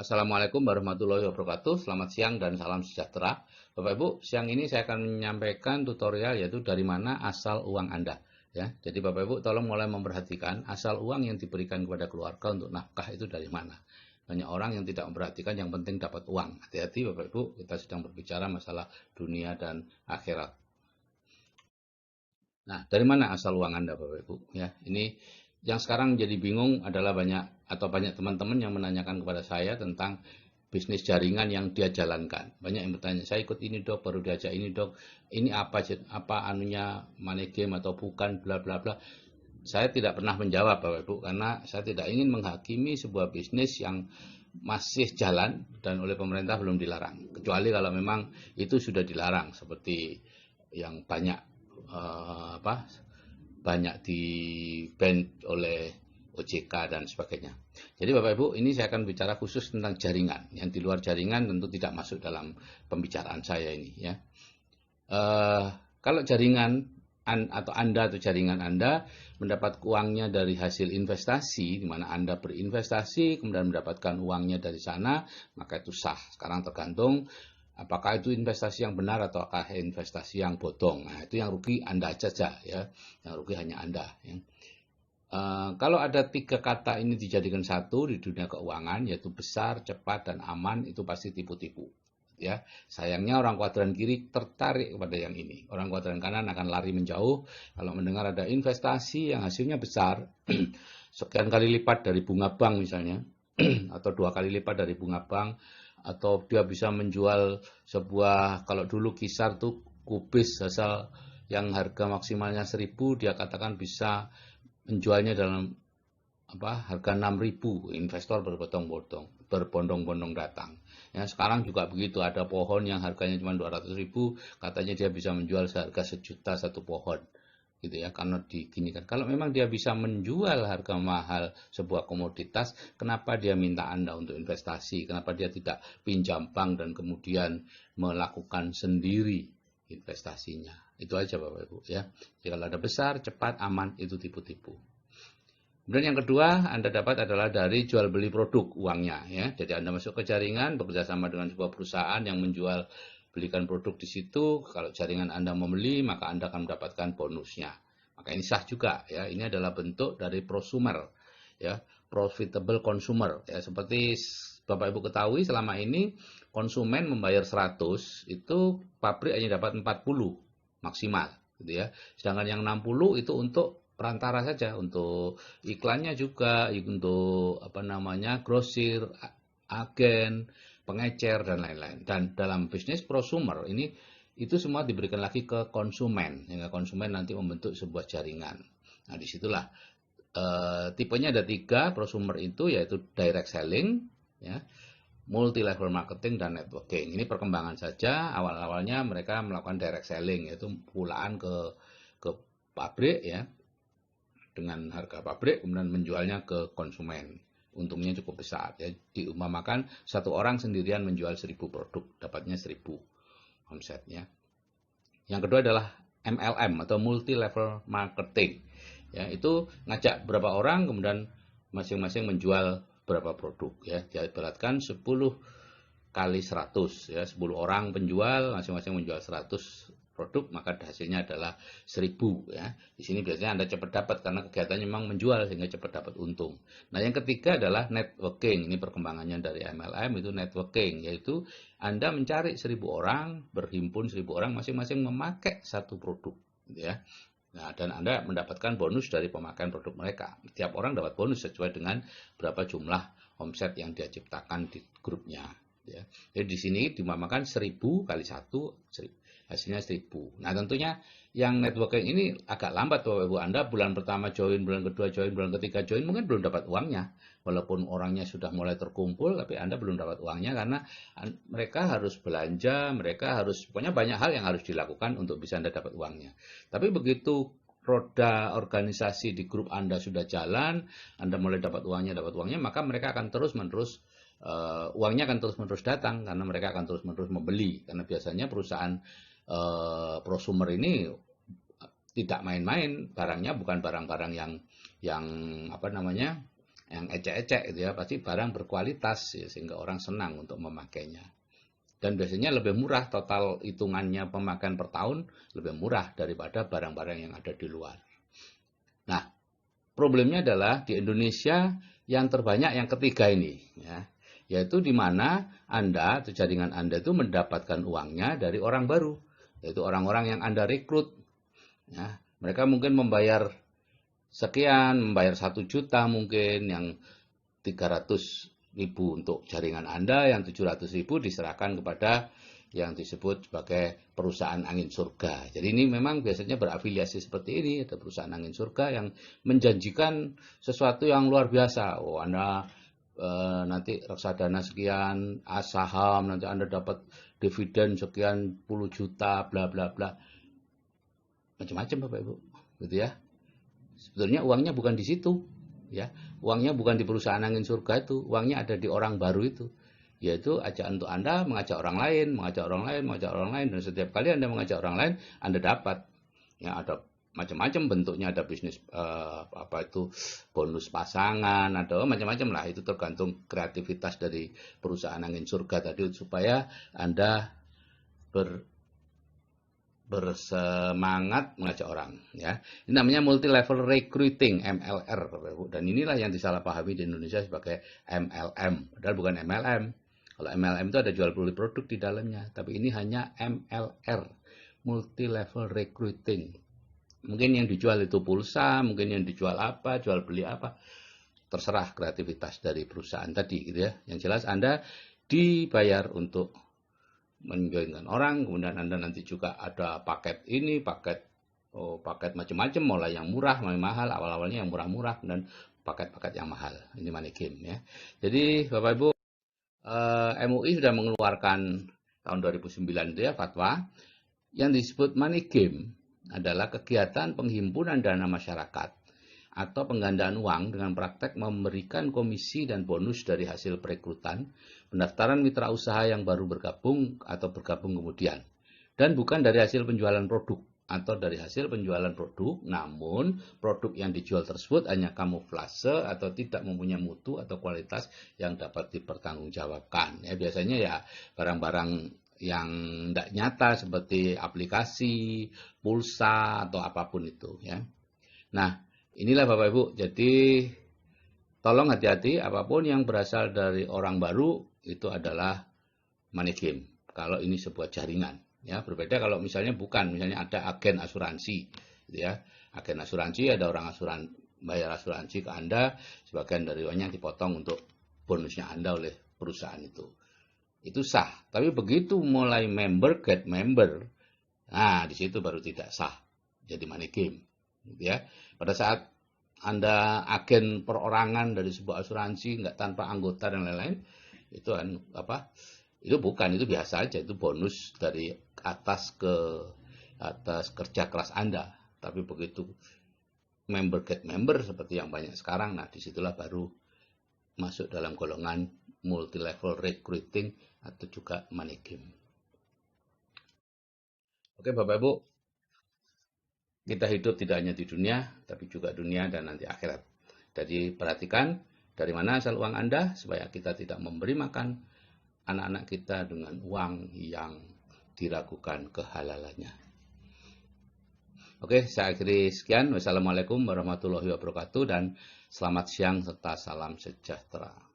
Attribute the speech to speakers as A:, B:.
A: Assalamualaikum warahmatullahi wabarakatuh. Selamat siang dan salam sejahtera. Bapak Ibu, siang ini saya akan menyampaikan tutorial yaitu dari mana asal uang Anda. Ya, jadi Bapak Ibu tolong mulai memperhatikan asal uang yang diberikan kepada keluarga untuk nafkah itu dari mana. Banyak orang yang tidak memperhatikan, yang penting dapat uang. Hati-hati Bapak Ibu, kita sedang berbicara masalah dunia dan akhirat. Nah, dari mana asal uang Anda, Bapak Ibu? Ya, ini yang sekarang jadi bingung adalah banyak teman-teman yang menanyakan kepada saya tentang bisnis jaringan yang dia jalankan. Banyak yang bertanya, saya ikut ini dok, baru diajak ini dok, ini apa anunya, money game atau bukan, bla bla bla. Saya tidak pernah menjawab, Bapak Ibu, karena saya tidak ingin menghakimi sebuah bisnis yang masih jalan dan oleh pemerintah belum dilarang. Kecuali kalau memang itu sudah dilarang, seperti yang banyak di ban oleh OJK dan sebagainya. Jadi Bapak Ibu, ini saya akan bicara khusus tentang jaringan. Yang di luar jaringan tentu tidak masuk dalam pembicaraan saya ini ya. Eh, Kalau jaringan atau Anda atau jaringan Anda mendapat uangnya dari hasil investasi, di mana Anda berinvestasi kemudian mendapatkan uangnya dari sana, maka itu sah. Sekarang tergantung apakah itu investasi yang benar atau apakah investasi yang bodong. Nah, itu yang rugi Anda saja ya, yang rugi hanya Anda. Ya. Kalau ada tiga kata ini dijadikan satu di dunia keuangan, yaitu besar, cepat, dan aman, itu pasti tipu-tipu. Ya, sayangnya orang kuadran kiri tertarik kepada yang ini. Orang kuadran kanan akan lari menjauh kalau mendengar ada investasi yang hasilnya besar, sekian kali lipat dari bunga bank misalnya, atau 2 kali lipat dari bunga bank, atau dia bisa menjual sebuah, kalau dulu kisar tuh kubis asal yang harga maksimalnya 1.000, dia katakan bisa menjualnya dalam harga 6.000, investor berbondong-bondong datang. Ya, sekarang juga begitu, ada pohon yang harganya cuma 200.000, katanya dia bisa menjual seharga 1 juta satu pohon. Gitu ya, karena diginikan. Kalau memang dia bisa menjual harga mahal sebuah komoditas, kenapa dia minta Anda untuk investasi? Kenapa dia tidak pinjam bank dan kemudian melakukan sendiri investasinya? Itu aja Bapak Ibu ya. Jadi kalau ada besar, cepat, aman, itu tipu-tipu. Kemudian yang kedua Anda dapat adalah dari jual beli produk uangnya ya. Jadi Anda masuk ke jaringan bekerja sama dengan sebuah perusahaan yang menjual belikan produk di situ. Kalau jaringan Anda membeli, maka Anda akan mendapatkan bonusnya. Maka ini sah juga ya. Ini adalah bentuk dari prosumer ya, profitable consumer ya. Seperti Bapak Ibu ketahui, selama ini konsumen membayar 100, itu pabrik hanya dapat 40 maksimal gitu ya. Sedangkan yang 60 itu untuk perantara saja, untuk iklannya juga, untuk grosir, agen, pengecer dan lain-lain. Dan dalam bisnis prosumer ini itu semua diberikan lagi ke konsumen, hingga konsumen nanti membentuk sebuah jaringan. Nah, disitulah tipenya ada 3 prosumer itu, yaitu direct selling, ya, multi level marketing dan networking. Ini perkembangan saja. Awal-awalnya mereka melakukan direct selling, yaitu pulaan ke pabrik ya, dengan harga pabrik, kemudian menjualnya ke konsumen. Untungnya cukup besar ya. Diumpamakan satu orang sendirian menjual 1.000 produk, dapatnya 1.000 omsetnya. Yang kedua adalah MLM atau multi level marketing. Ya, itu ngajak berapa orang kemudian masing-masing menjual berapa produk ya. Diibaratkan 10 kali 100 ya, 10 orang penjual masing-masing menjual 100 produk, maka hasilnya adalah 1.000 ya. Di sini biasanya Anda cepat dapat karena kegiatannya memang menjual sehingga cepat dapat untung. Nah, yang ketiga adalah networking. Ini perkembangannya dari MLM, itu networking, yaitu Anda mencari 1.000 orang, berhimpun 1.000 orang masing-masing memakai satu produk gitu ya. Nah, dan Anda mendapatkan bonus dari pemakaian produk mereka. Tiap orang dapat bonus sesuai dengan berapa jumlah omset yang dia ciptakan di grupnya. Ya. Jadi di sini dimamakan 1.000 kali 1, hasilnya 1.000. Nah, tentunya yang networking ini agak lambat Bapak Ibu. Anda bulan pertama join, bulan kedua join, bulan ketiga join, mungkin belum dapat uangnya. Walaupun orangnya sudah mulai terkumpul, tapi Anda belum dapat uangnya karena mereka harus belanja, mereka harus, pokoknya banyak hal yang harus dilakukan untuk bisa Anda dapat uangnya. Tapi begitu roda organisasi di grup Anda sudah jalan, Anda mulai dapat uangnya, maka mereka akan terus-menerus uangnya akan terus-menerus datang karena mereka akan terus-menerus membeli, karena biasanya perusahaan prosumer ini tidak main-main, barangnya bukan barang-barang yang yang ecek-ecek gitu ya, pasti barang berkualitas ya, sehingga orang senang untuk memakainya. Dan biasanya lebih murah, total hitungannya pemakaian per tahun lebih murah daripada barang-barang yang ada di luar. Nah, problemnya adalah di Indonesia yang terbanyak yang ketiga ini, ya, yaitu di mana Anda atau jaringan Anda itu mendapatkan uangnya dari orang baru, yaitu orang-orang yang Anda rekrut. Ya, mereka mungkin membayar sekian, membayar 1 juta mungkin, yang 300.000 untuk jaringan Anda, yang 700.000 diserahkan kepada yang disebut sebagai perusahaan angin surga. Jadi ini memang biasanya berafiliasi seperti ini, ada perusahaan angin surga yang menjanjikan sesuatu yang luar biasa. Oh, Anda nanti reksadana sekian, saham, nanti Anda dapat dividen sekian puluh juta, bla bla bla. Macam-macam Bapak Ibu, gitu ya. Sebetulnya uangnya bukan di situ, ya. Uangnya bukan di perusahaan angin surga itu, uangnya ada di orang baru itu. Yaitu ajakan untuk Anda mengajak orang lain, mengajak orang lain, mengajak orang lain, dan setiap kali Anda mengajak orang lain, Anda dapat. Ya, ada macam-macam bentuknya, ada bisnis bonus pasangan, ada macam-macam lah. Itu tergantung kreativitas dari perusahaan angin surga tadi supaya Anda bersemangat mengajak orang, ya. Ini namanya multi level recruiting, MLR, dan inilah yang disalahpahami di Indonesia sebagai MLM, padahal bukan MLM. Kalau MLM itu ada jual beli produk di dalamnya, tapi ini hanya MLR, multi level recruiting. Mungkin yang dijual itu pulsa, mungkin yang dijual apa, jual beli apa, terserah kreativitas dari perusahaan tadi, gitu ya. Yang jelas Anda dibayar untuk menjoinkan orang, kemudian Anda nanti juga ada paket ini, paket macam-macam, mulai yang murah, mulai mahal, awal-awalnya yang murah-murah, dan paket-paket yang mahal. Ini money game, ya. Jadi Bapak Ibu, MUI sudah mengeluarkan tahun 2009 itu ya fatwa yang disebut money game adalah kegiatan penghimpunan dana masyarakat atau penggandaan uang dengan praktek memberikan komisi dan bonus dari hasil perekrutan, pendaftaran mitra usaha yang baru bergabung atau bergabung kemudian, dan bukan dari hasil penjualan produk atau dari hasil penjualan produk, namun produk yang dijual tersebut hanya kamuflase atau tidak mempunyai mutu atau kualitas yang dapat dipertanggungjawabkan. Ya, biasanya ya barang-barang yang tidak nyata seperti aplikasi, pulsa, atau apapun itu, ya. Nah, inilah Bapak Ibu, jadi tolong hati-hati, apapun yang berasal dari orang baru itu adalah money game. Kalau ini sebuah jaringan, ya, berbeda kalau misalnya bukan, misalnya ada agen asuransi, gitu ya. Agen asuransi, ada orang bayar asuransi ke Anda, sebagian dari uangnya dipotong untuk bonusnya Anda oleh perusahaan itu. Itu sah. Tapi begitu mulai member get member, nah di situ baru tidak sah. Jadi money game, gitu ya. Pada saat Anda agen perorangan dari sebuah asuransi nggak tanpa anggota dan lain-lain, itu itu bukan, itu biasa aja, itu bonus dari atas kerja keras Anda. Tapi begitu member get member seperti yang banyak sekarang, nah disitulah baru masuk dalam golongan multi level recruiting atau juga money game. Oke Bapak Ibu, kita hidup tidak hanya di dunia, tapi juga dunia dan nanti akhirat. Jadi perhatikan dari mana asal uang Anda, supaya kita tidak memberi makan anak-anak kita dengan uang yang diragukan kehalalannya. Oke, saya akhiri sekian. Wassalamualaikum warahmatullahi wabarakatuh dan selamat siang serta salam sejahtera.